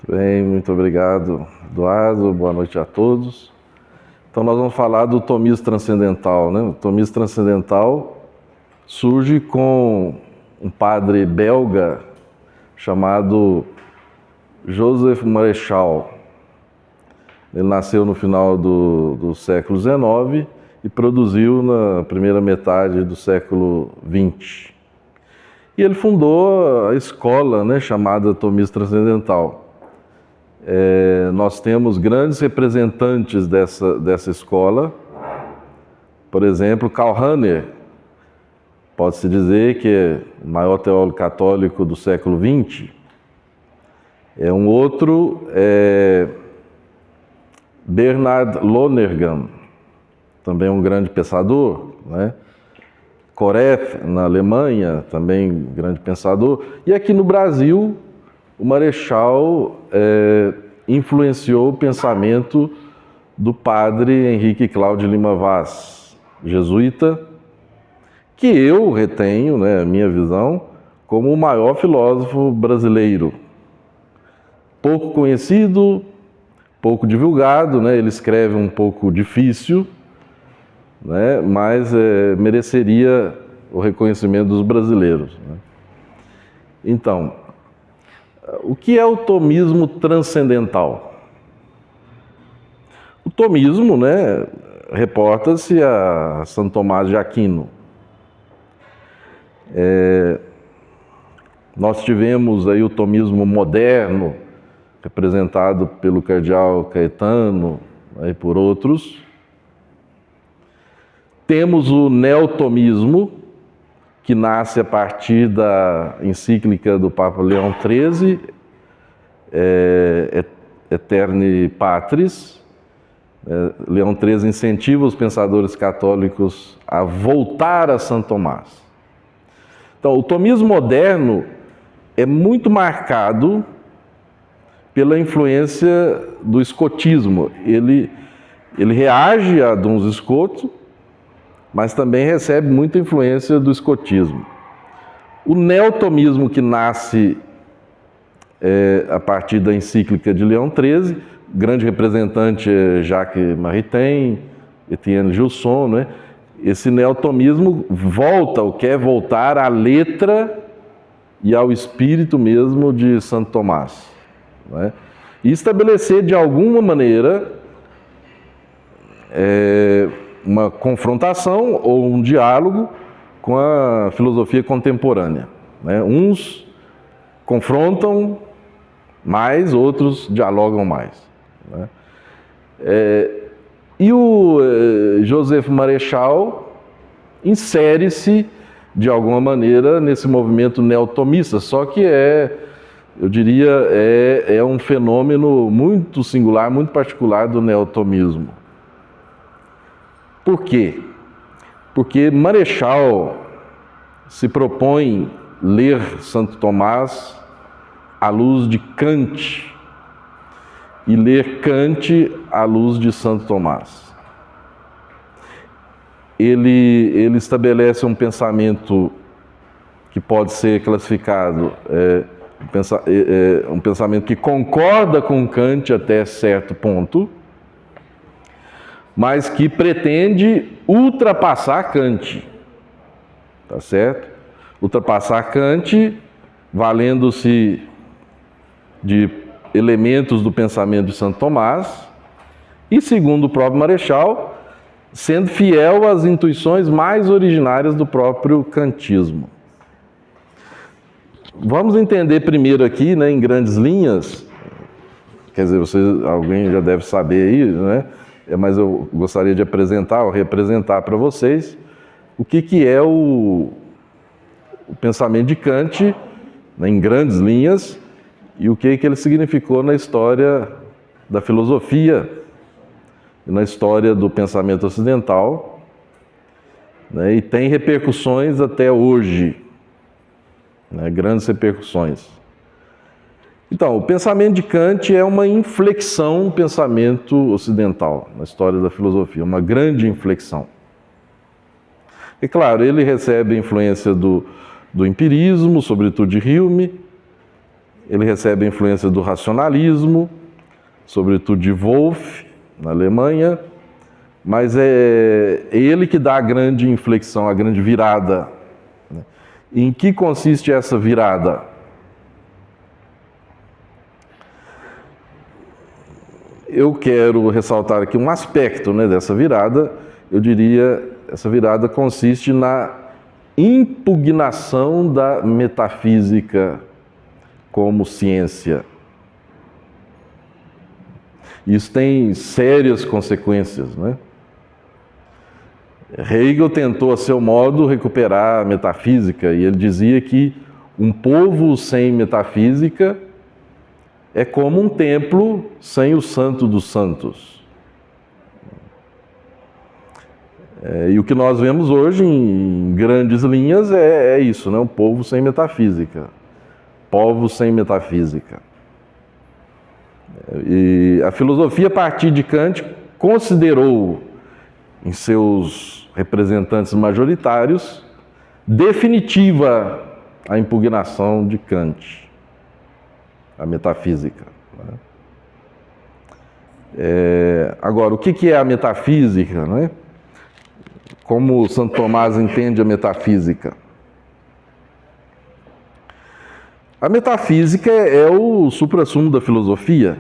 Bem, muito obrigado, Eduardo. Boa noite a todos. Então, nós vamos falar do tomismo transcendental, né? O tomismo transcendental surge com um padre belga chamado Joseph Marechal. Ele nasceu no final do século XIX e produziu na primeira metade do século XX. E ele fundou a escola, né, chamada tomismo transcendental. Nós temos grandes representantes dessa escola. Por exemplo, Karl Rahner, pode-se dizer que é o maior teólogo católico do século XX. Um outro é Bernhard Lonergan, também um grande pensador, né? Koreff, na Alemanha, também grande pensador. E aqui no Brasil, o Marechal influenciou o pensamento do padre Henrique Cláudio Lima Vaz, jesuíta, que eu retenho, né, a minha visão, como o maior filósofo brasileiro. Pouco conhecido, pouco divulgado, né? Ele escreve um pouco difícil, né? Mas mereceria o reconhecimento dos brasileiros, né? Então, o que é o tomismo transcendental? O tomismo, né, reporta-se a Santo Tomás de Aquino. Nós tivemos aí o tomismo moderno, representado pelo cardeal Caetano e por outros. Temos o neotomismo, que nasce a partir da encíclica do Papa Leão XIII, Aeterni Patris. Leão XIII incentiva os pensadores católicos a voltar a Santo Tomás. Então, o tomismo moderno é muito marcado pela influência do escotismo. Ele reage a Duns Scoto, mas também recebe muita influência do escotismo. O neotomismo, que nasce a partir da encíclica de Leão XIII, grande representante é Jacques Maritain, Etienne Gilson, né? Esse neotomismo quer voltar à letra e ao espírito mesmo de Santo Tomás, né? E estabelecer de alguma maneira uma confrontação ou um diálogo com a filosofia contemporânea, né? Uns confrontam mais, outros dialogam mais, né? E o Joseph Marechal insere-se de alguma maneira nesse movimento neotomista, só que eu diria, é um fenômeno muito singular, muito particular do neotomismo. Por quê? Porque Marechal se propõe ler Santo Tomás à luz de Kant e ler Kant à luz de Santo Tomás. Ele estabelece um pensamento que pode ser classificado um pensamento que concorda com Kant até certo ponto, mas que pretende ultrapassar Kant, tá certo? Ultrapassar Kant, valendo-se de elementos do pensamento de Santo Tomás e, segundo o próprio Marechal, sendo fiel às intuições mais originárias do próprio kantismo. Vamos entender primeiro aqui, né, em grandes linhas, quer dizer, alguém já deve saber aí, né? Mas eu gostaria de apresentar ou representar para vocês o que é o pensamento de Kant, né, em grandes linhas, e o que ele significou na história da filosofia e na história do pensamento ocidental, né, e tem repercussões até hoje, né, grandes repercussões. Então, o pensamento de Kant é uma inflexão no pensamento ocidental, na história da filosofia, uma grande inflexão. E claro, ele recebe a influência do empirismo, sobretudo de Hume, ele recebe a influência do racionalismo, sobretudo de Wolff, na Alemanha, mas é ele que dá a grande inflexão, a grande virada. Em que consiste essa virada? Eu quero ressaltar aqui um aspecto, né, dessa virada. Eu diria, essa virada consiste na impugnação da metafísica como ciência. Isso tem sérias consequências, né? Hegel tentou, a seu modo, recuperar a metafísica, e ele dizia que um povo sem metafísica é como um templo sem o santo dos santos. E o que nós vemos hoje, em grandes linhas, é isso, né? Um povo sem metafísica. Povos sem metafísica. E a filosofia, a partir de Kant, considerou em seus representantes majoritários definitiva a impugnação de Kant, a metafísica. Agora, o que é a metafísica, né? Como Santo Tomás entende a metafísica? A metafísica é o suprassumo da filosofia.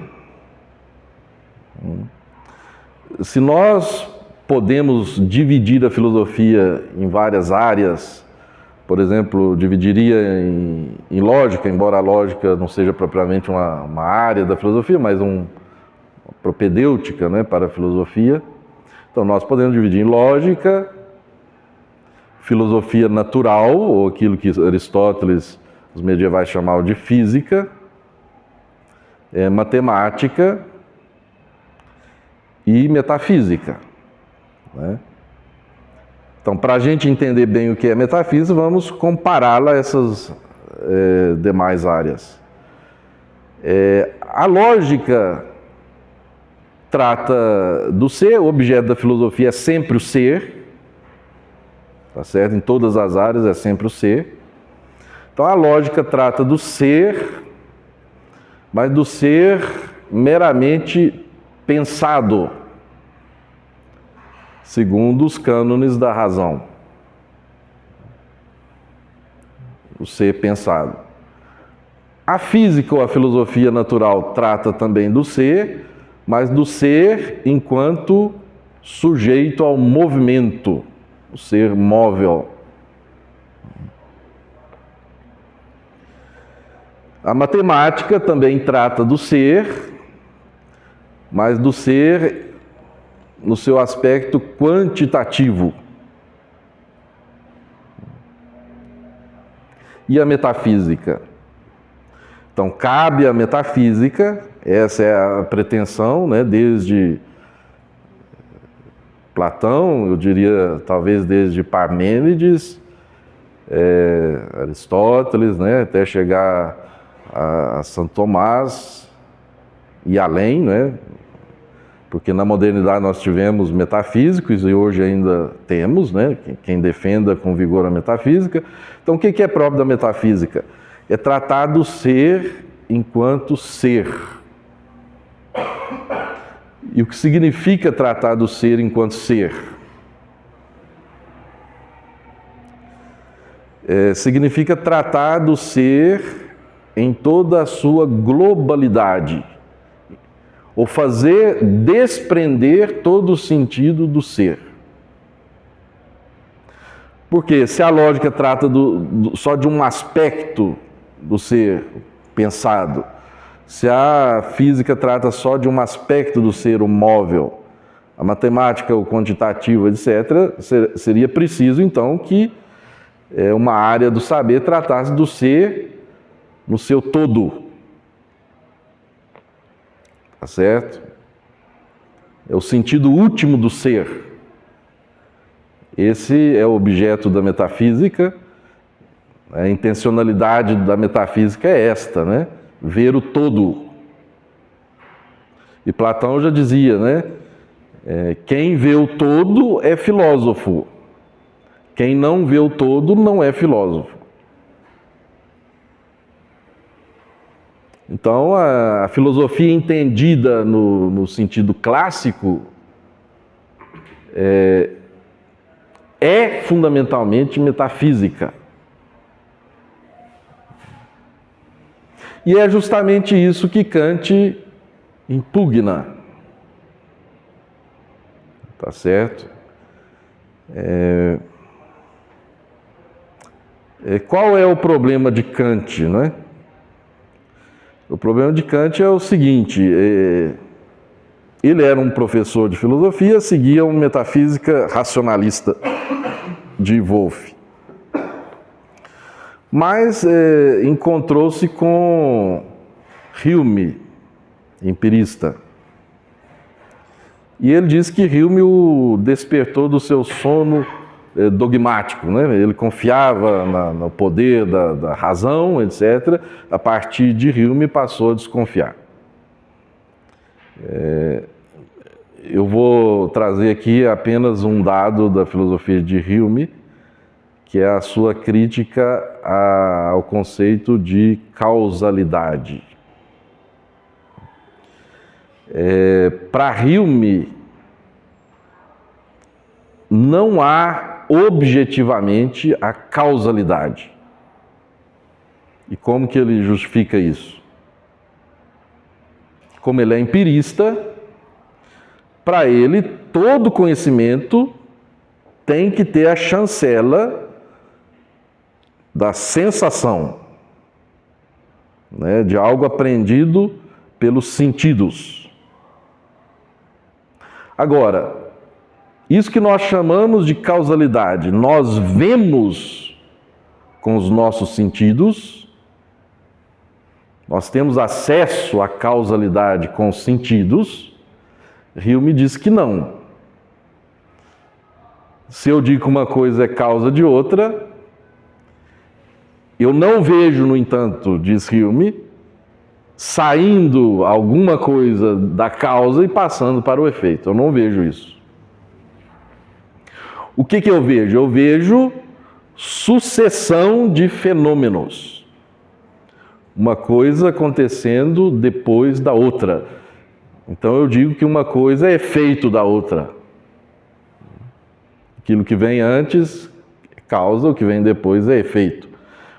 Se nós podemos dividir a filosofia em várias áreas, por exemplo, dividiria em lógica, embora a lógica não seja propriamente uma área da filosofia, mas uma propedêutica, né, para a filosofia. Então nós podemos dividir em lógica, filosofia natural, ou aquilo que Aristóteles, os medievais, chamavam de física, matemática e metafísica, né? Então, para a gente entender bem o que é metafísica, vamos compará-la a essas demais áreas. A lógica trata do ser, o objeto da filosofia é sempre o ser, tá certo? Em todas as áreas é sempre o ser. Então, a lógica trata do ser, mas do ser meramente pensado, segundo os cânones da razão. O ser pensado. A física ou a filosofia natural trata também do ser, mas do ser enquanto sujeito ao movimento, o ser móvel. A matemática também trata do ser, mas do ser no seu aspecto quantitativo. E a metafísica? Então, cabe à metafísica, essa é a pretensão, né, desde Platão, eu diria talvez desde Parmênides, Aristóteles, né, até chegar a Santo Tomás e além, né? Porque na modernidade nós tivemos metafísicos e hoje ainda temos, né? Quem defenda com vigor a metafísica. Então, o que é próprio da metafísica? É tratar do ser enquanto ser. E o que significa tratar do ser enquanto ser? Significa tratar do ser em toda a sua globalidade, ou fazer desprender todo o sentido do ser. Porque se a lógica trata só de um aspecto do ser pensado, se a física trata só de um aspecto do ser, o móvel, a matemática, o quantitativo, etc., seria preciso, então, que uma área do saber tratasse do ser no seu todo. Tá certo? É o sentido último do ser. Esse é o objeto da metafísica. A intencionalidade da metafísica é esta, né? Ver o todo. E Platão já dizia, né? Quem vê o todo é filósofo. Quem não vê o todo não é filósofo. Então, a filosofia entendida no sentido clássico é fundamentalmente metafísica. E é justamente isso que Kant impugna. Tá certo? Qual é o problema de Kant, não é? O problema de Kant é o seguinte: ele era um professor de filosofia, seguia uma metafísica racionalista de Wolff. Mas encontrou-se com Hume, empirista. E ele diz que Hume o despertou do seu sono dogmático, né? Ele confiava no poder da razão, etc. A partir de Hume passou a desconfiar. Eu vou trazer aqui apenas um dado da filosofia de Hume, que é a sua crítica ao conceito de causalidade. Para Hume, não há objetivamente a causalidade. E como que ele justifica isso? Como ele é empirista, para ele todo conhecimento tem que ter a chancela da sensação, né, de algo aprendido pelos sentidos. Agora, isso que nós chamamos de causalidade, nós vemos com os nossos sentidos, nós temos acesso à causalidade com os sentidos. Hume diz que não. Se eu digo que uma coisa é causa de outra, eu não vejo, no entanto, diz Hume, saindo alguma coisa da causa e passando para o efeito. Eu não vejo isso. O que eu vejo? Eu vejo sucessão de fenômenos. Uma coisa acontecendo depois da outra. Então eu digo que uma coisa é efeito da outra. Aquilo que vem antes é causa, o que vem depois é efeito.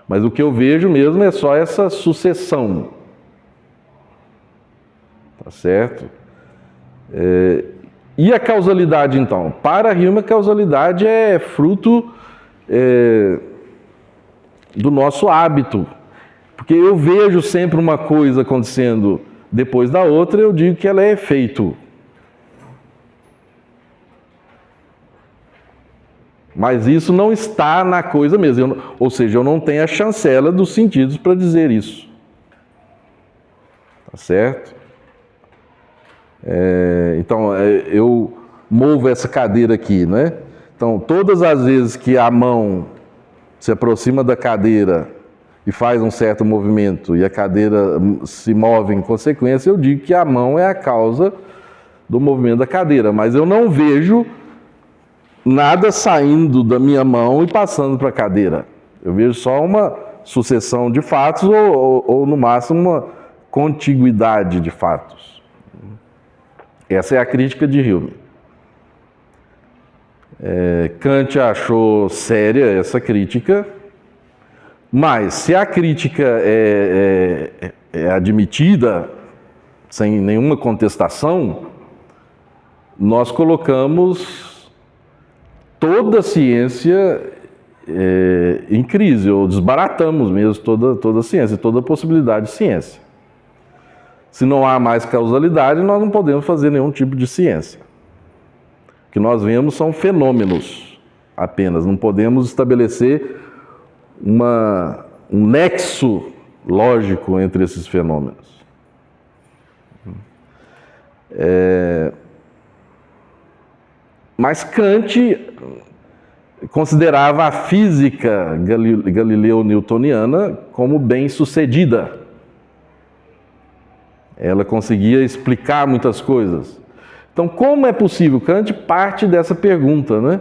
Mas o que eu vejo mesmo é só essa sucessão. Tá certo? E a causalidade, então? Para Hume, a causalidade é fruto do nosso hábito. Porque eu vejo sempre uma coisa acontecendo depois da outra, eu digo que ela é efeito. Mas isso não está na coisa mesmo. Ou seja, eu não tenho a chancela dos sentidos para dizer isso. Tá certo? Então, eu movo essa cadeira aqui, né? Então, todas as vezes que a mão se aproxima da cadeira e faz um certo movimento e a cadeira se move em consequência, eu digo que a mão é a causa do movimento da cadeira. Mas eu não vejo nada saindo da minha mão e passando para a cadeira. Eu vejo só uma sucessão de fatos ou no máximo, uma contiguidade de fatos. Essa é a crítica de Hume. Kant achou séria essa crítica, mas se a crítica é admitida sem nenhuma contestação, nós colocamos toda a ciência em crise, ou desbaratamos mesmo toda a ciência, toda a possibilidade de ciência. Se não há mais causalidade, nós não podemos fazer nenhum tipo de ciência. O que nós vemos são fenômenos apenas, não podemos estabelecer um nexo lógico entre esses fenômenos. Mas Kant considerava a física galileo-newtoniana como bem-sucedida. Ela conseguia explicar muitas coisas. Então, como é possível? Kant parte dessa pergunta, né?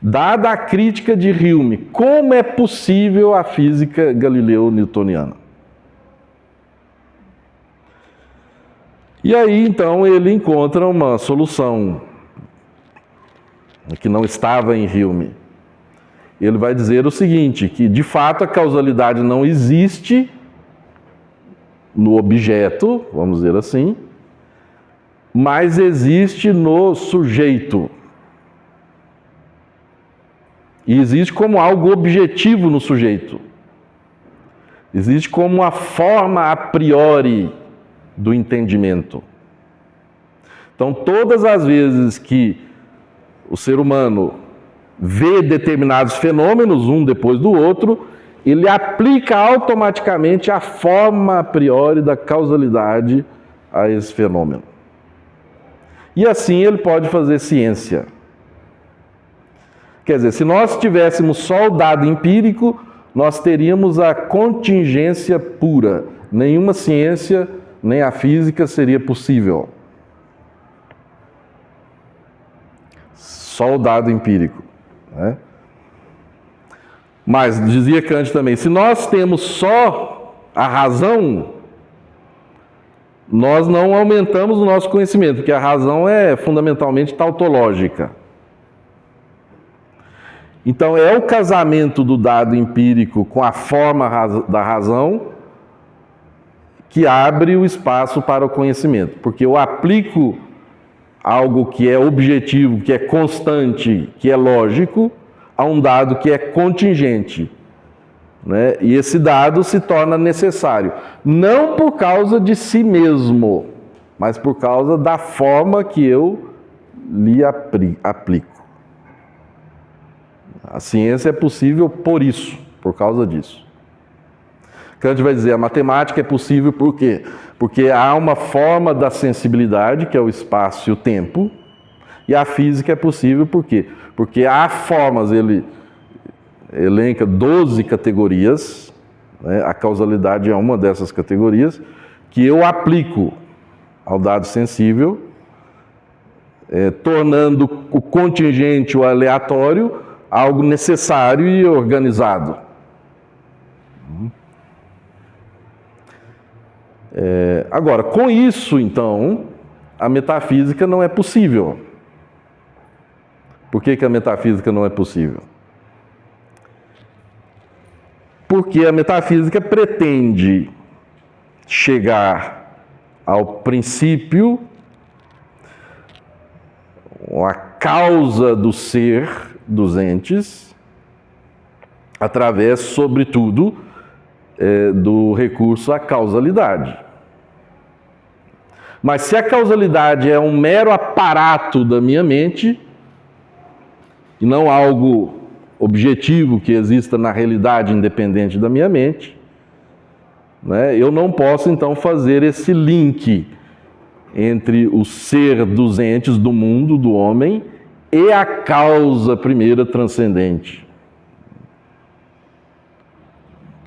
Dada a crítica de Hume, como é possível a física galileo-newtoniana? E aí, então, ele encontra uma solução que não estava em Hume. Ele vai dizer o seguinte, que de fato a causalidade não existe no objeto, vamos dizer assim, mas existe no sujeito. E existe como algo objetivo no sujeito. Existe como uma forma a priori do entendimento. Então, todas as vezes que o ser humano vê determinados fenômenos, um depois do outro, ele aplica automaticamente a forma a priori da causalidade a esse fenômeno. E assim ele pode fazer ciência. Quer dizer, se nós tivéssemos só o dado empírico, nós teríamos a contingência pura. Nenhuma ciência, nem a física seria possível. Só o dado empírico, né? Mas, dizia Kant também, se nós temos só a razão, nós não aumentamos o nosso conhecimento, porque a razão é fundamentalmente tautológica. Então, é o casamento do dado empírico com a forma da razão que abre o espaço para o conhecimento, porque eu aplico algo que é objetivo, que é constante, que é lógico, a um dado que é contingente, né? E esse dado se torna necessário, não por causa de si mesmo, mas por causa da forma que eu lhe aplico. A ciência é possível por isso, por causa disso. Kant vai dizer, a matemática é possível por quê? Porque há uma forma da sensibilidade, que é o espaço e o tempo, e a física é possível por quê? Porque há formas, ele elenca 12 categorias, né? A causalidade é uma dessas categorias, que eu aplico ao dado sensível, tornando o contingente, o aleatório, algo necessário e organizado. Agora, com isso, então, a metafísica não é possível. Por que a metafísica não é possível? Porque a metafísica pretende chegar ao princípio, a causa do ser dos entes, através, sobretudo, do recurso à causalidade. Mas se a causalidade é um mero aparato da minha mente, e não algo objetivo que exista na realidade independente da minha mente, né, eu não posso então fazer esse link entre o ser dos entes, do mundo, do homem, e a causa primeira transcendente,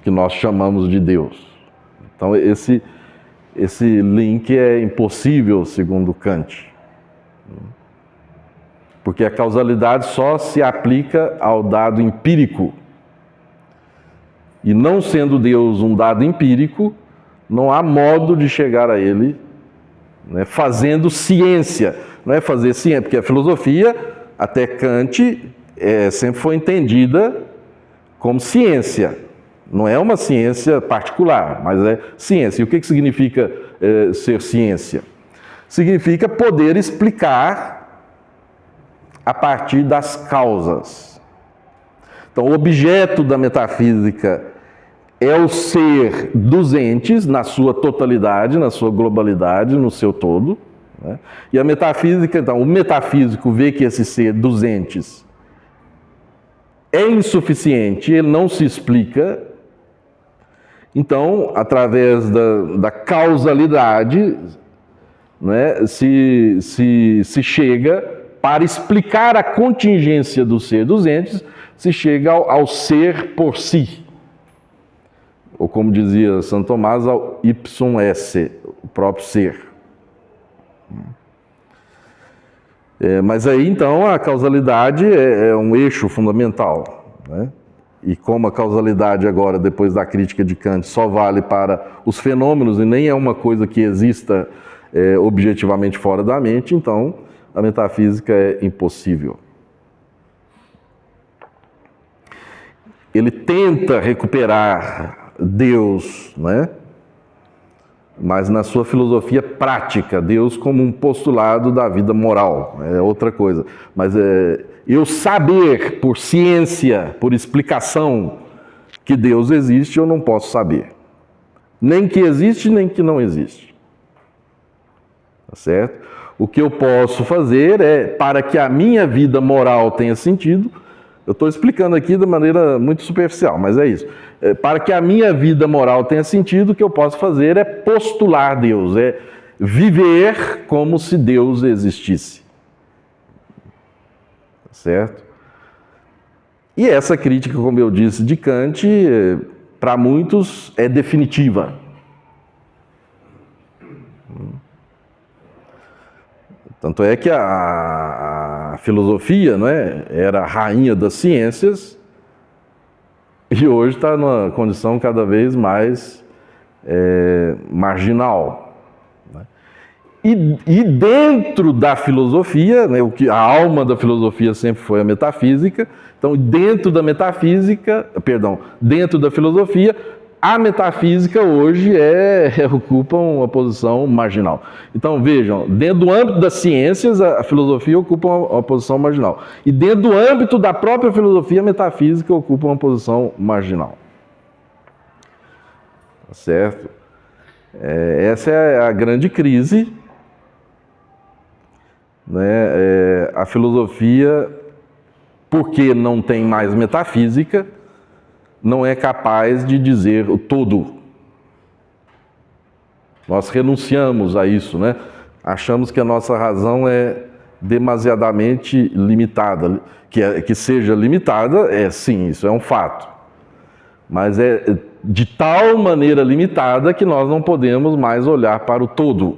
que nós chamamos de Deus. Então esse link é impossível, segundo Kant. Porque a causalidade só se aplica ao dado empírico. E não sendo Deus um dado empírico, não há modo de chegar a ele, né, fazendo ciência. Não é fazer ciência, porque a filosofia, até Kant, sempre foi entendida como ciência. Não é uma ciência particular, mas é ciência. E o que significa ser ciência? Significa poder explicar a partir das causas. Então, o objeto da metafísica é o ser dos entes na sua totalidade, na sua globalidade, no seu todo, né? E a metafísica, então, o metafísico vê que esse ser dos entes é insuficiente, ele não se explica. Então, através da causalidade, né, se chega, para explicar a contingência do ser dos entes, se chega ao ser por si. Ou como dizia Santo Tomás, ao ipsum esse, o próprio ser. Mas aí então a causalidade é um eixo fundamental, né? E como a causalidade agora, depois da crítica de Kant, só vale para os fenômenos e nem é uma coisa que exista objetivamente fora da mente, então a metafísica é impossível. Ele tenta recuperar Deus, né? Mas na sua filosofia prática, Deus como um postulado da vida moral, é outra coisa. Mas eu saber por ciência, por explicação, que Deus existe, eu não posso saber. Nem que existe, nem que não existe. Tá certo? O que eu posso fazer é, para que a minha vida moral tenha sentido, eu estou explicando aqui de maneira muito superficial, mas é isso. Para que a minha vida moral tenha sentido, o que eu posso fazer é postular Deus, é viver como se Deus existisse. Certo? E essa crítica, como eu disse, de Kant, para muitos é definitiva. Tanto é que a filosofia, não é, era a rainha das ciências e hoje está numa condição cada vez mais marginal. Né? E dentro da filosofia, né, a alma da filosofia sempre foi a metafísica, então dentro da filosofia, a metafísica hoje ocupa uma posição marginal. Então vejam, dentro do âmbito das ciências, a filosofia ocupa uma posição marginal. E dentro do âmbito da própria filosofia, a metafísica ocupa uma posição marginal. Certo? Essa é a grande crise. Né? A filosofia, porque não tem mais metafísica, não é capaz de dizer o todo. Nós renunciamos a isso, né? Achamos que a nossa razão é demasiadamente limitada. Que seja limitada, sim, isso é um fato. Mas é de tal maneira limitada que nós não podemos mais olhar para o todo.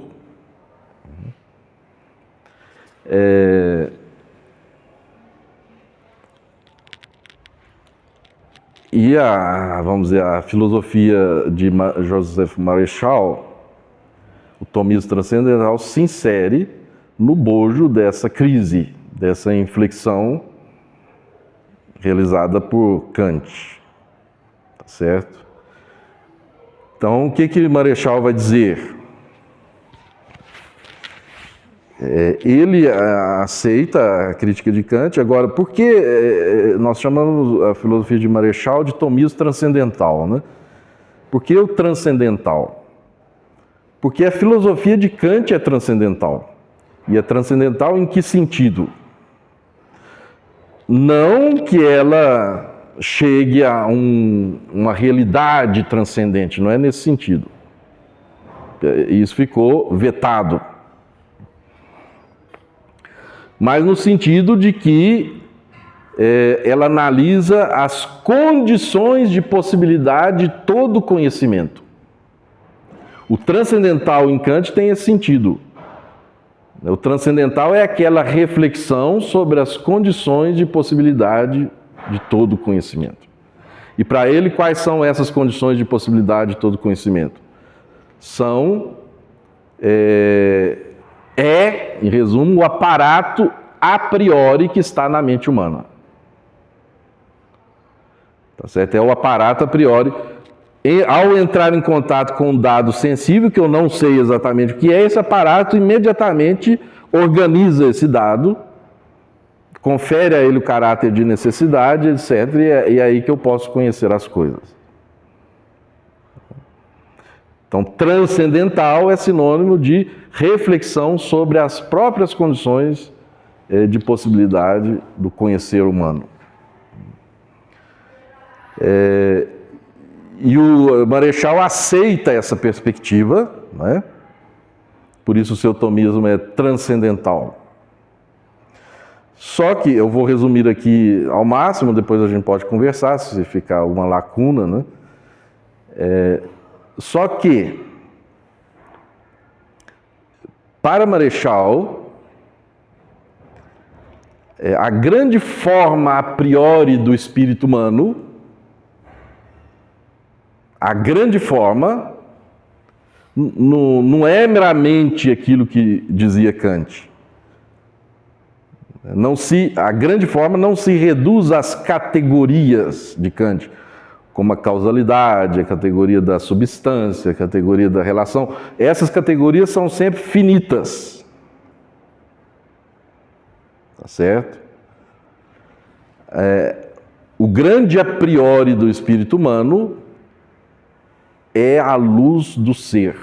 E vamos dizer, a filosofia de Joseph Marechal, o tomismo transcendental, se insere no bojo dessa crise, dessa inflexão realizada por Kant. Tá certo? Então, o que Marechal vai dizer? Ele aceita a crítica de Kant. Agora, por que nós chamamos a filosofia de Marechal de tomismo transcendental, né? Por que o transcendental? Porque a filosofia de Kant é transcendental. E é transcendental em que sentido? Não que ela chegue a uma realidade transcendente, não é nesse sentido. Isso ficou vetado. Mas no sentido de que ela analisa as condições de possibilidade de todo conhecimento. O transcendental em Kant tem esse sentido. O transcendental é aquela reflexão sobre as condições de possibilidade de todo conhecimento. E para ele, quais são essas condições de possibilidade de todo conhecimento? São... em resumo, o aparato a priori que está na mente humana. Tá certo? É o aparato a priori. E, ao entrar em contato com um dado sensível, que eu não sei exatamente o que é, esse aparato imediatamente organiza esse dado, confere a ele o caráter de necessidade, etc. E é aí que eu posso conhecer as coisas. Então, transcendental é sinônimo de reflexão sobre as próprias condições de possibilidade do conhecer humano. E o Marechal aceita essa perspectiva, né? Por isso o seu tomismo é transcendental. Só que, eu vou resumir aqui ao máximo, depois a gente pode conversar, se ficar alguma lacuna, né? Só que, para Marechal, a grande forma a priori do espírito humano, a grande forma, não é meramente aquilo que dizia Kant. A grande forma não se reduz às categorias de Kant, como a causalidade, a categoria da substância, a categoria da relação. Essas categorias são sempre finitas. Tá certo? O grande a priori do espírito humano é a luz do ser.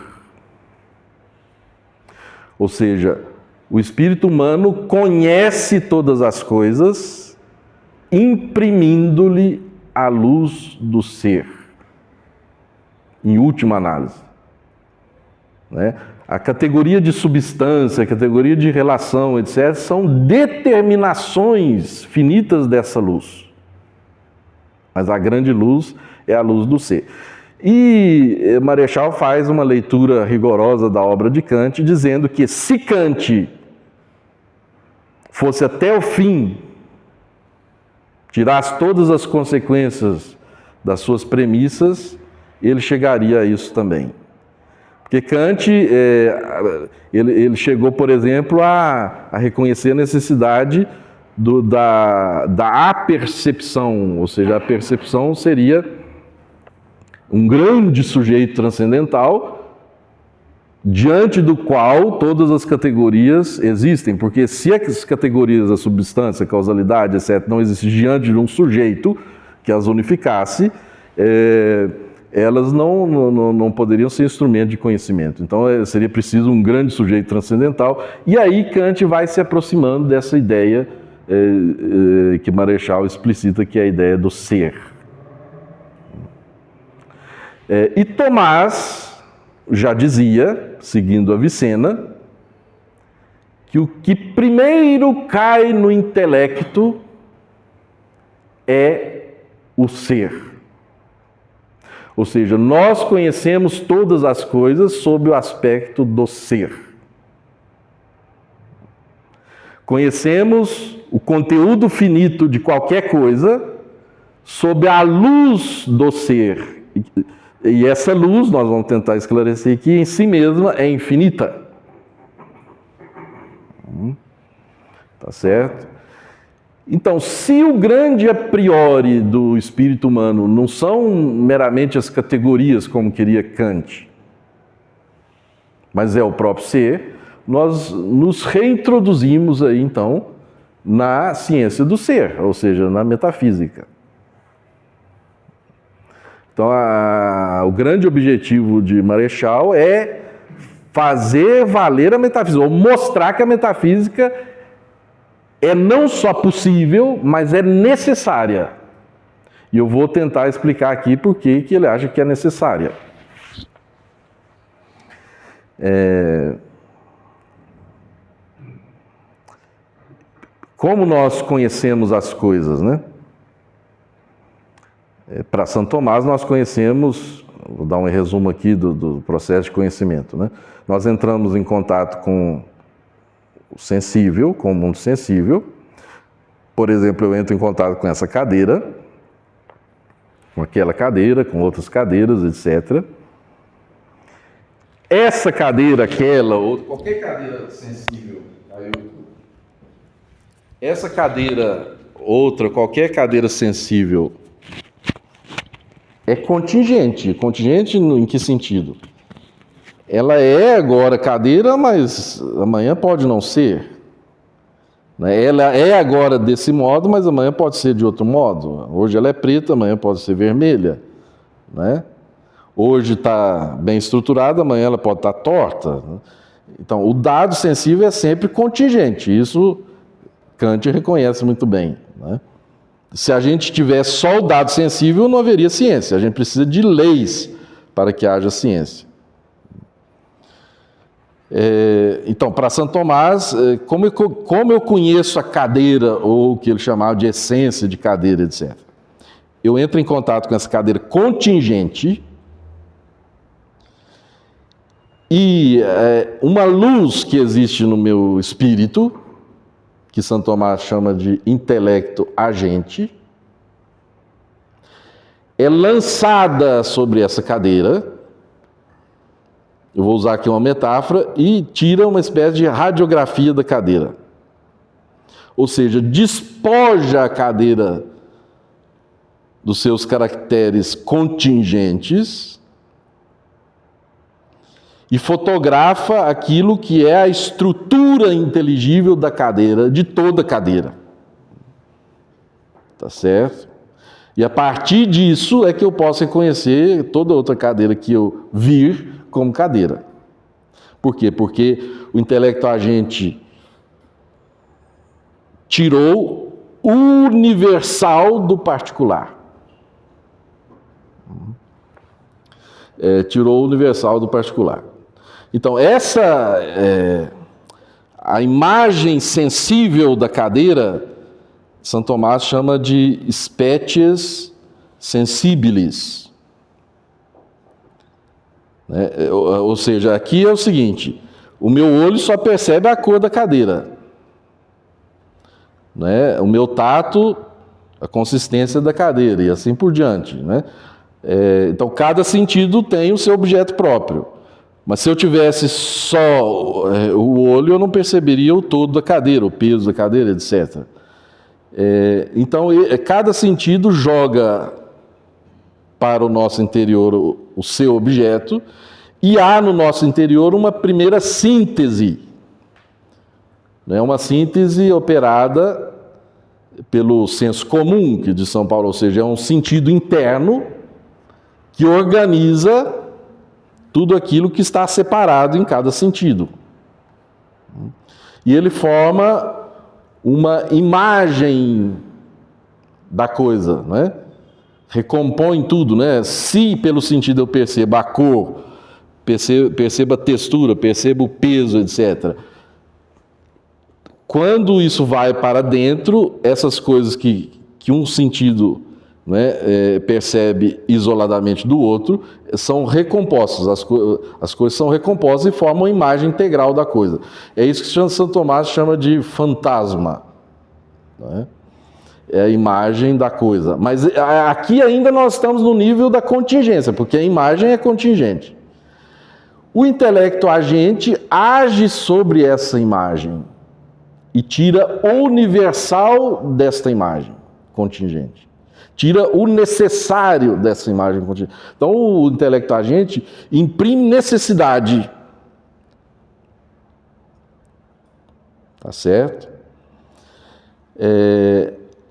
Ou seja, o espírito humano conhece todas as coisas, imprimindo-lhe a luz do ser, em última análise. Né? A categoria de substância, a categoria de relação, etc., são determinações finitas dessa luz. Mas a grande luz é a luz do ser. E Marechal faz uma leitura rigorosa da obra de Kant, dizendo que se Kant fosse até o fim, tirasse todas as consequências das suas premissas, ele chegaria a isso também. Porque Kant, ele chegou, por exemplo, a reconhecer a necessidade da apercepção, ou seja, a percepção seria um grande sujeito transcendental diante do qual todas as categorias existem, porque se as categorias da substância, causalidade, etc., não existem diante de um sujeito que as unificasse, elas não poderiam ser instrumento de conhecimento. Então seria preciso um grande sujeito transcendental, e aí Kant vai se aproximando dessa ideia que Marechal explicita, que é a ideia do ser. E Tomás já dizia, seguindo Avicena, que o que primeiro cai no intelecto é o ser. Ou seja, nós conhecemos todas as coisas sob o aspecto do ser. Conhecemos o conteúdo finito de qualquer coisa sob a luz do ser. E essa luz, nós vamos tentar esclarecer aqui, em si mesma é infinita. Tá certo? Então, se o grande a priori do espírito humano não são meramente as categorias, como queria Kant, mas é o próprio ser, nós nos reintroduzimos aí, então, na ciência do ser, ou seja, na metafísica. Então, o grande objetivo de Marechal é fazer valer a metafísica, ou mostrar que a metafísica é não só possível, mas é necessária. E eu vou tentar explicar aqui por que ele acha que é necessária. Como nós conhecemos as coisas, né? Para Santo Tomás, nós conhecemos, vou dar um resumo aqui do processo de conhecimento, né? Nós entramos em contato com o sensível, com o mundo sensível. Por exemplo, eu entro em contato com essa cadeira, com aquela cadeira, com outras cadeiras, etc. Essa cadeira, aquela, outra, qualquer cadeira sensível, essa cadeira, outra, qualquer cadeira sensível, é contingente. Contingente em que sentido? Ela é agora cadeira, mas amanhã pode não ser. Ela é agora desse modo, mas amanhã pode ser de outro modo. Hoje ela é preta, amanhã pode ser vermelha. Né? Hoje está bem estruturada, amanhã ela pode estar torta. Então, o dado sensível é sempre contingente. Isso Kant reconhece muito bem. Né? Se a gente tivesse só o dado sensível, não haveria ciência. A gente precisa de leis para que haja ciência. Então, para Santo Tomás, como eu conheço a cadeira, ou o que ele chamava de essência de cadeira, etc. Eu entro em contato com essa cadeira contingente e uma luz que existe no meu espírito, que Santo Tomás chama de intelecto agente, é lançada sobre essa cadeira eu vou usar aqui uma metáfora, e tira uma espécie de radiografia da cadeira. Ou seja, despoja a cadeira dos seus caracteres contingentes e fotografa aquilo que é a estrutura inteligível da cadeira, de toda a cadeira. Tá certo? E a partir disso é que eu posso reconhecer toda outra cadeira que eu vir como cadeira. Por quê? Porque o intelecto agente tirou o universal do particular. Tirou o universal do particular. Então, a imagem sensível da cadeira, Santo Tomás chama de species sensibilis. Ou seja, aqui é o seguinte: o meu olho só percebe a cor da cadeira. O meu tato, a consistência da cadeira e assim por diante. Então, cada sentido tem o seu objeto próprio. Mas se eu tivesse só o olho, eu não perceberia o todo da cadeira, o peso da cadeira, etc. Então, cada sentido joga para o nosso interior o seu objeto, e há no nosso interior uma primeira síntese. Uma síntese operada pelo senso comum, que de São Paulo, ou seja, é um sentido interno que organiza tudo aquilo que está separado em cada sentido. E ele forma uma imagem da coisa, recompõe tudo. Se pelo sentido eu percebo a cor, percebo a textura, percebo o peso, etc. Quando isso vai para dentro, essas coisas que um sentido percebe isoladamente do outro, são recompostas. As coisas são recompostas e formam uma imagem integral da coisa. É isso que Santo Tomás chama de fantasma. É a imagem da coisa. Mas aqui ainda nós estamos no nível da contingência, porque a imagem é contingente. O intelecto agente age sobre essa imagem e tira o universal desta imagem contingente. Tira o necessário dessa imagem contingente. Então, o intelecto agente imprime necessidade. Tá certo?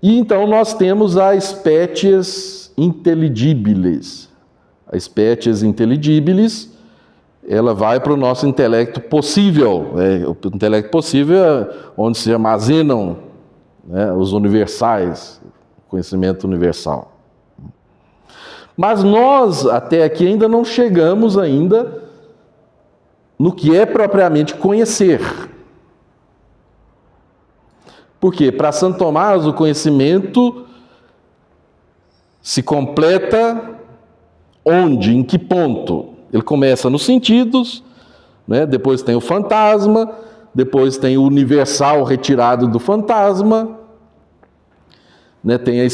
E então nós temos a species intelligibilis. A species intelligibilis, ela vai para o nosso intelecto possível. O intelecto possível é onde se armazenam os universais, o conhecimento universal. Mas nós, até aqui, ainda não chegamos ainda no que é propriamente conhecer. Porque para Santo Tomás o conhecimento se completa onde? Em que ponto? Ele começa nos sentidos, depois tem o fantasma, depois tem o universal retirado do fantasma, tem a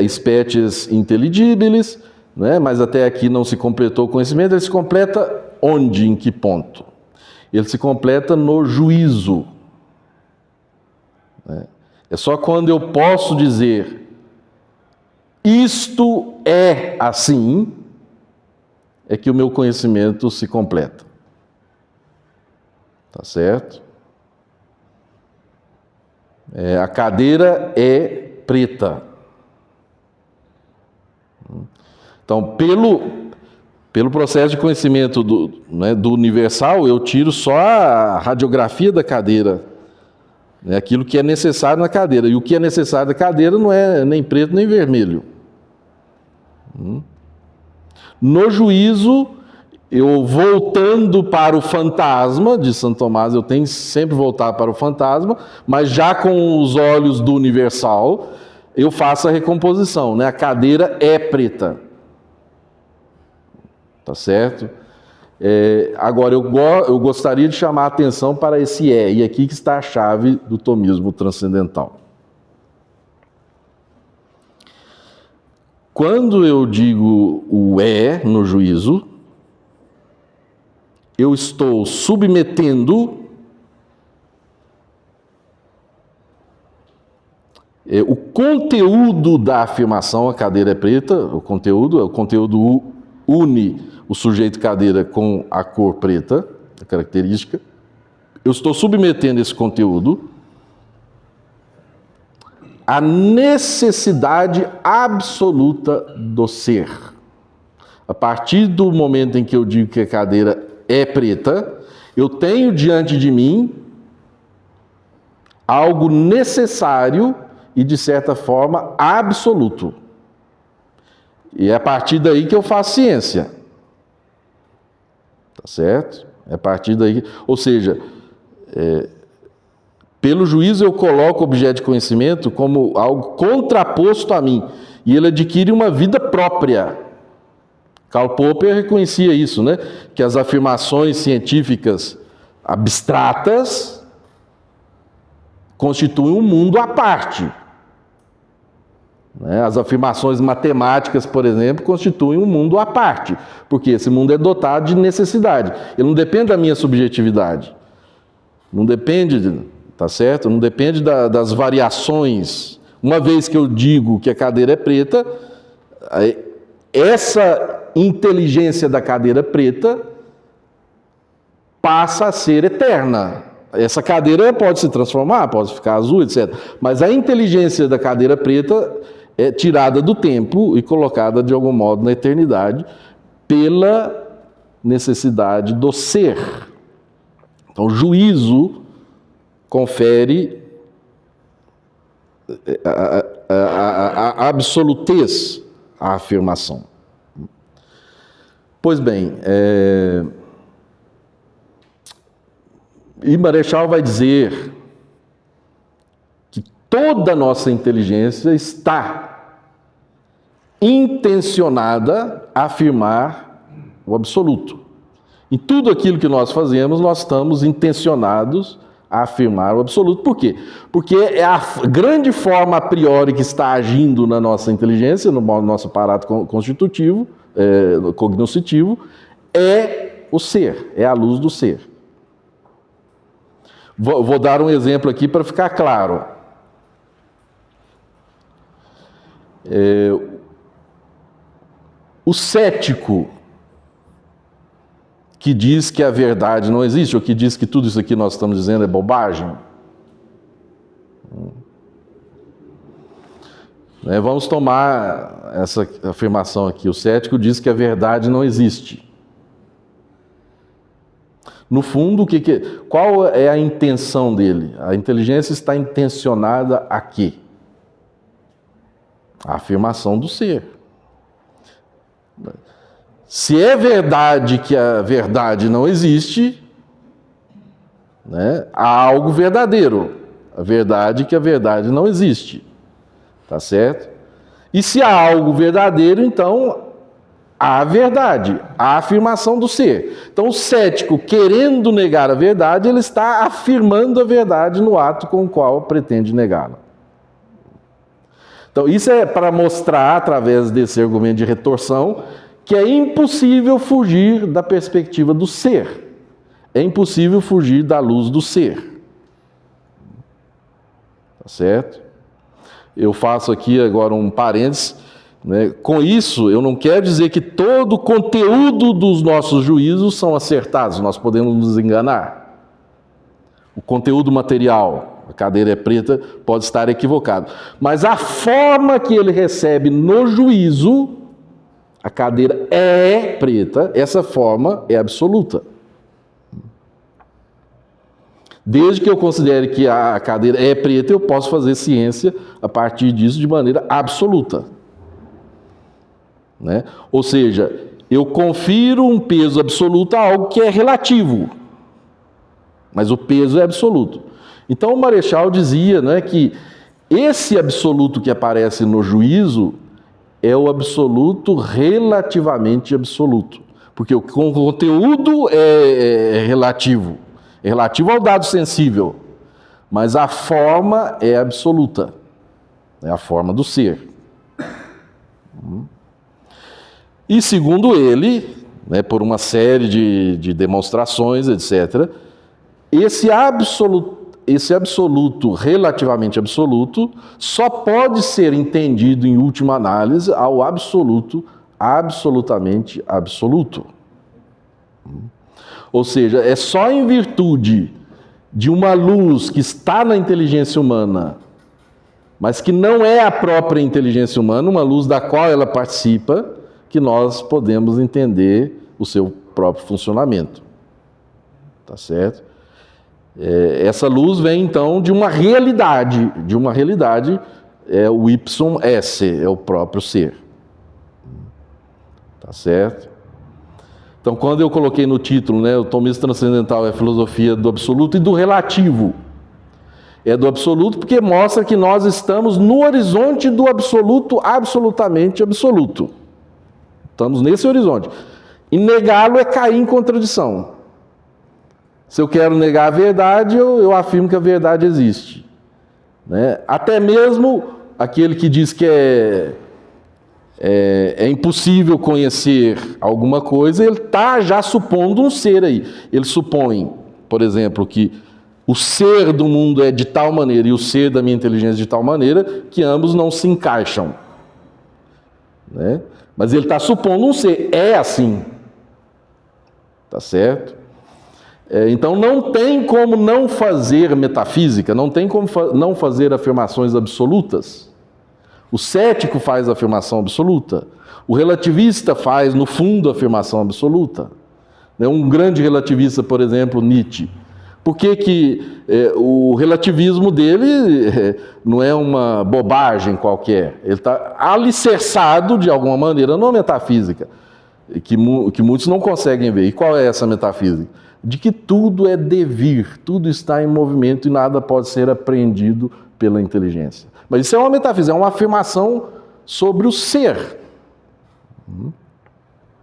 species intelligibilis, mas até aqui não se completou o conhecimento. Ele se completa onde? Em que ponto? Ele se completa no juízo. É só quando eu posso dizer isto é assim, é que o meu conhecimento se completa. Tá certo? A cadeira é preta. Então, pelo processo de conhecimento do universal, eu tiro só a radiografia da cadeira. Aquilo que é necessário na cadeira. E o que é necessário na cadeira não é nem preto nem vermelho. No juízo, eu voltando para o fantasma de Santo Tomás, eu tenho que sempre voltar para o fantasma, mas já com os olhos do universal, eu faço a recomposição. A cadeira é preta. Tá certo? Agora, eu gostaria de chamar a atenção para esse e aqui que está a chave do tomismo transcendental. Quando eu digo o no juízo, eu estou submetendo o conteúdo da afirmação, a cadeira é preta, o conteúdo une o sujeito cadeira com a cor preta, a característica. Eu estou submetendo esse conteúdo à necessidade absoluta do ser. A partir do momento em que eu digo que a cadeira é preta, eu tenho diante de mim algo necessário e, de certa forma, absoluto. E é a partir daí que eu faço ciência. Tá certo? É a partir daí. Ou seja, pelo juízo eu coloco o objeto de conhecimento como algo contraposto a mim. E ele adquire uma vida própria. Karl Popper reconhecia isso, né? Que as afirmações científicas abstratas constituem um mundo à parte. As afirmações matemáticas, por exemplo, constituem um mundo à parte, porque esse mundo é dotado de necessidade. Ele não depende da minha subjetividade. Não depende, tá certo? Não depende das variações. Uma vez que eu digo que a cadeira é preta, essa inteligência da cadeira preta passa a ser eterna. Essa cadeira pode se transformar, pode ficar azul, etc. Mas a inteligência da cadeira preta é tirada do tempo e colocada de algum modo na eternidade pela necessidade do ser. Então, o juízo confere a absolutez à afirmação. Pois bem, e Marechal vai dizer que toda a nossa inteligência está intencionada a afirmar o absoluto. Em tudo aquilo que nós fazemos, nós estamos intencionados a afirmar o absoluto. Por quê? Porque é a grande forma a priori que está agindo na nossa inteligência, no nosso aparato constitutivo, cognoscitivo, é o ser, é a luz do ser. Vou dar um exemplo aqui para ficar claro. O cético que diz que a verdade não existe, ou que diz que tudo isso aqui nós estamos dizendo é bobagem. Vamos tomar essa afirmação aqui. O cético diz que a verdade não existe. No fundo, qual é a intenção dele? A inteligência está intencionada a quê? A afirmação do ser. Se é verdade que a verdade não existe, há algo verdadeiro. A verdade é que a verdade não existe. Tá certo? E se há algo verdadeiro, então há a verdade, a afirmação do ser. Então o cético, querendo negar a verdade, ele está afirmando a verdade no ato com o qual pretende negá-la. Então isso é para mostrar, através desse argumento de retorção, que é impossível fugir da perspectiva do ser. É impossível fugir da luz do ser. Tá certo? Eu faço aqui agora um parênteses. Com isso, eu não quero dizer que todo o conteúdo dos nossos juízos são acertados, nós podemos nos enganar. O conteúdo material, a cadeira é preta, pode estar equivocado. Mas a forma que ele recebe no juízo, a cadeira é preta, essa forma é absoluta. Desde que eu considere que a cadeira é preta, eu posso fazer ciência a partir disso de maneira absoluta. Ou seja, eu confiro um peso absoluto a algo que é relativo, mas o peso é absoluto. Então o Marechal dizia que esse absoluto que aparece no juízo é o absoluto relativamente absoluto, porque o conteúdo é relativo ao dado sensível, mas a forma é absoluta, é a forma do ser. E segundo ele, né, por uma série de demonstrações, etc. Esse absoluto, relativamente absoluto, só pode ser entendido em última análise ao absoluto, absolutamente absoluto. Ou seja, é só em virtude de uma luz que está na inteligência humana, mas que não é a própria inteligência humana, uma luz da qual ela participa, que nós podemos entender o seu próprio funcionamento. Tá certo? Essa luz vem então de uma realidade, é o YS, é o próprio ser. Tá certo? Então, quando eu coloquei no título, né, o tomismo transcendental é a filosofia do absoluto e do relativo. É do absoluto porque mostra que nós estamos no horizonte do absoluto, absolutamente absoluto. Estamos nesse horizonte. E negá-lo é cair em contradição. Se eu quero negar a verdade, eu afirmo que a verdade existe. Né? Até mesmo aquele que diz que é impossível conhecer alguma coisa, ele está já supondo um ser aí. Ele supõe, por exemplo, que o ser do mundo é de tal maneira e o ser da minha inteligência de tal maneira que ambos não se encaixam. Né? Mas ele está supondo um ser. É assim. Tá certo? Então não tem como não fazer metafísica, não tem como não fazer afirmações absolutas. O cético faz afirmação absoluta. O relativista faz, no fundo, afirmação absoluta. Um grande relativista, por exemplo, Nietzsche. Por que o relativismo dele não é uma bobagem qualquer? Ele está alicerçado, de alguma maneira, numa metafísica, que muitos não conseguem ver. E qual é essa metafísica? De que tudo é devir, tudo está em movimento e nada pode ser apreendido pela inteligência. Mas isso é uma metafísica, é uma afirmação sobre o ser.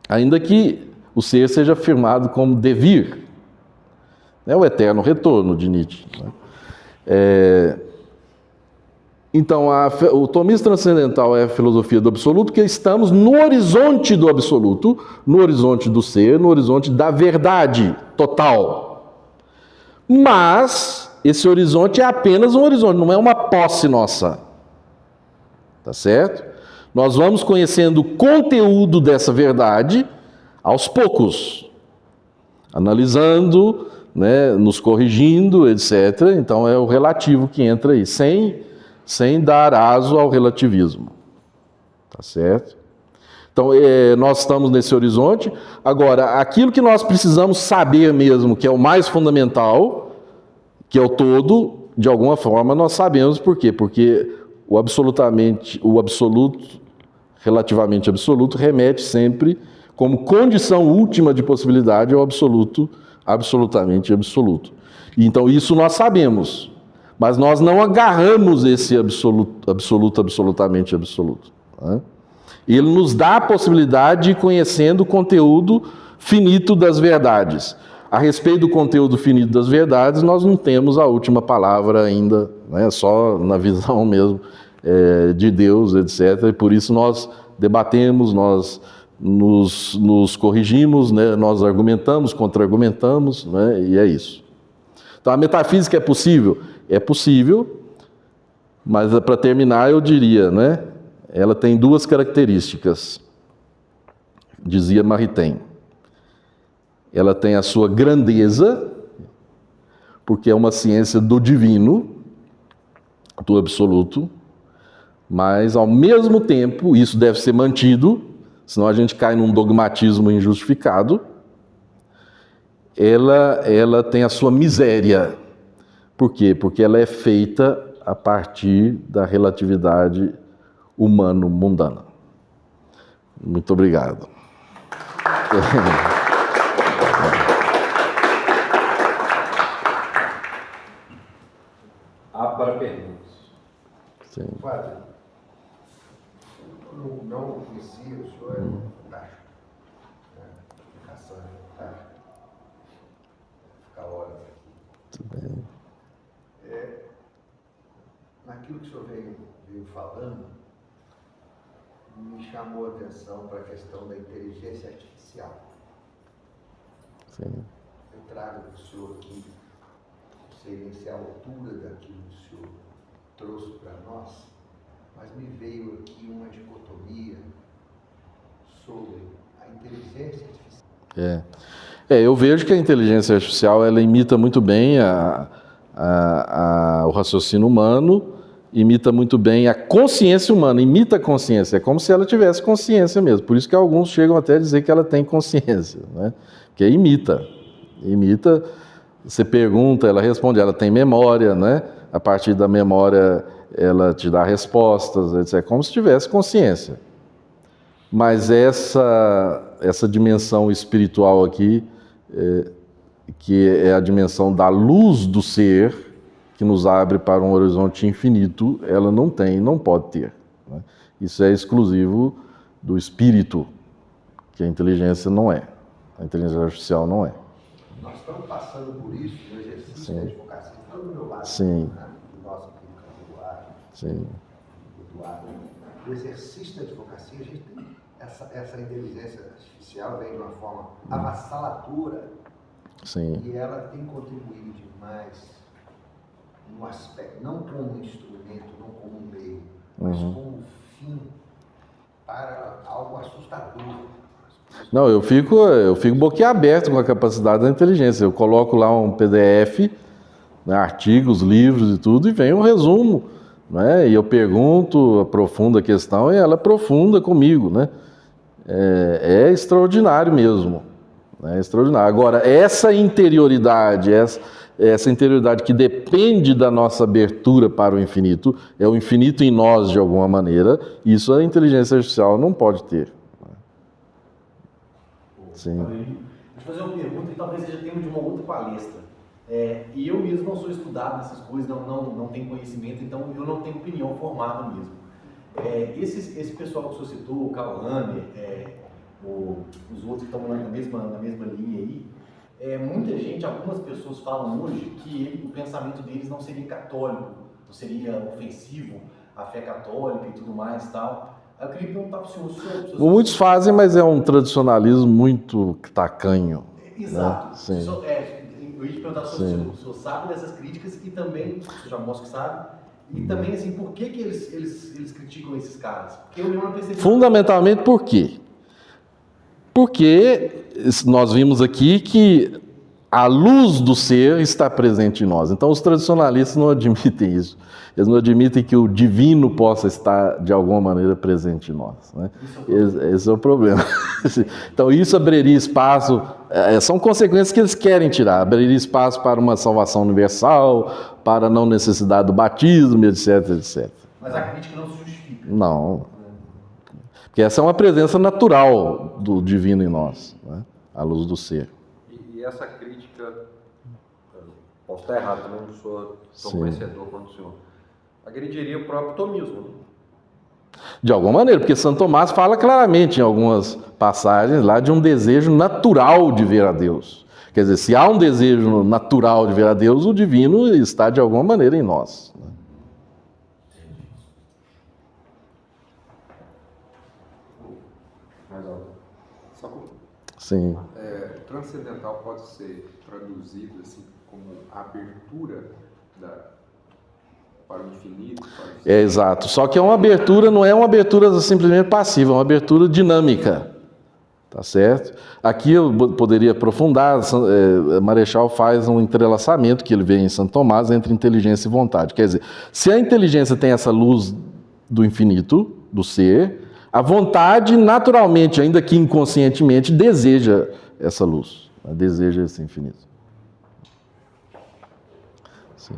Ainda que o ser seja afirmado como devir. É o eterno retorno de Nietzsche. Então, o tomismo transcendental é a filosofia do absoluto, que estamos no horizonte do absoluto, no horizonte do ser, no horizonte da verdade total. Mas esse horizonte é apenas um horizonte, não é uma posse nossa. Tá certo? Nós vamos conhecendo o conteúdo dessa verdade aos poucos, analisando, né, nos corrigindo, etc. Então é o relativo que entra aí, sem dar aso ao relativismo. Tá certo? Então nós estamos nesse horizonte. Agora, aquilo que nós precisamos saber mesmo, que é o mais fundamental, que é o todo, de alguma forma nós sabemos por quê? Porque o absoluto, relativamente absoluto, remete sempre como condição última de possibilidade ao absoluto, absolutamente absoluto. Então isso nós sabemos, mas nós não agarramos esse absoluto, absolutamente absoluto. Né? Ele nos dá a possibilidade de ir conhecendo o conteúdo finito das verdades. A respeito do conteúdo finito das verdades, nós não temos a última palavra ainda, né? Só na visão mesmo de Deus, etc. E por isso nós debatemos, nós nos corrigimos, né? Nós argumentamos, contra-argumentamos, né? E é isso. Então a metafísica é possível? É possível, mas para terminar eu diria, né? Ela tem duas características, dizia Maritain. Ela tem a sua grandeza, porque é uma ciência do divino, do absoluto, mas ao mesmo tempo, isso deve ser mantido, senão a gente cai num dogmatismo injustificado, ela tem a sua miséria. Por quê? Porque ela é feita a partir da relatividade humano-mundana. Muito obrigado. Para perguntas. Sim. Padre, eu não conhecia, o senhor é fantástico. Explicação é fantástica. Ficar horas aqui. Muito bem. Naquilo que o senhor veio falando, me chamou a atenção para a questão da inteligência artificial. Sim. Eu trago para o senhor aqui, não sei nem se é a altura daquilo que o senhor trouxe para nós, mas me veio aqui uma dicotomia sobre a inteligência artificial. Eu vejo que a inteligência artificial ela imita muito bem o raciocínio humano, imita muito bem a consciência humana, imita a consciência, é como se ela tivesse consciência mesmo. Por isso que alguns chegam até a dizer que ela tem consciência, né? Porque imita, você pergunta, ela responde, ela tem memória, né? A partir da memória ela te dá respostas, etc. É como se tivesse consciência. Mas essa dimensão espiritual aqui, que é a dimensão da luz do ser, que nos abre para um horizonte infinito, ela não tem, não pode ter, né? Isso é exclusivo do espírito, que a inteligência não é. A inteligência artificial não é. Nós estamos passando por isso no exercício da advocacia, está do meu lado, Sim. né? Do nosso aqui do lado, Sim. do lado. O exercício da advocacia, a gente tem essa inteligência artificial vem de uma forma avassaladora. Sim. E ela tem contribuído demais no aspecto, não como instrumento, não como meio, mas como fim para algo assustador. Não, eu fico boquiaberto com a capacidade da inteligência. Eu coloco lá um PDF, né, artigos, livros e tudo, e vem um resumo, né? E eu pergunto, aprofundo a questão e ela aprofunda comigo, né? É extraordinário mesmo. É extraordinário. Agora, essa interioridade que depende da nossa abertura para o infinito, é o infinito em nós de alguma maneira, isso a inteligência artificial não pode ter. Sim. Deixa eu fazer uma pergunta que talvez seja tema de uma outra palestra. E eu mesmo não sou estudado nessas coisas, não tenho conhecimento, então eu não tenho opinião formada mesmo. Esse pessoal que o senhor citou, o Karl Rahner, os outros que estão na mesma linha aí, muita gente, algumas pessoas falam hoje que o pensamento deles não seria católico, não seria ofensivo à fé católica e tudo mais e tal. Eu queria perguntar para o senhor... Muitos fazem, mas é um tradicionalismo muito tacanho. Exato. Né? Sim. Eu ia te perguntar se o senhor sabe dessas críticas e também, o senhor já mostra que sabe, e também, assim, por que eles criticam esses caras? Porque eu não percebi... Fundamentalmente por quê? Porque nós vimos aqui que a luz do ser está presente em nós. Então os tradicionalistas não admitem isso. Eles não admitem que o divino possa estar de alguma maneira presente em nós, né? Esse é o problema. Então isso abriria espaço, são consequências que eles querem tirar, abriria espaço para uma salvação universal, para a não necessidade do batismo, etc, etc. Mas a crítica não se justifica. Não. Porque essa é uma presença natural do divino em nós, né? A luz do ser. E essa crítica, posso estar errado também, não sou tão conhecedor quanto o senhor, agrediria o próprio tomismo, né? De alguma maneira, porque Santo Tomás fala claramente em algumas passagens lá de um desejo natural de ver a Deus. Quer dizer, se há um desejo natural de ver a Deus, o divino está de alguma maneira em nós. Sim. Transcendental pode ser traduzido assim como abertura para o infinito. Exato. Só que é uma abertura, não é uma abertura simplesmente passiva, é uma abertura dinâmica. Tá certo? Aqui eu poderia aprofundar. Marechal faz um entrelaçamento que ele vê em Santo Tomás entre inteligência e vontade. Quer dizer, se a inteligência tem essa luz do infinito, do ser, a vontade, naturalmente, ainda que inconscientemente, deseja essa luz, deseja esse infinito. Sim.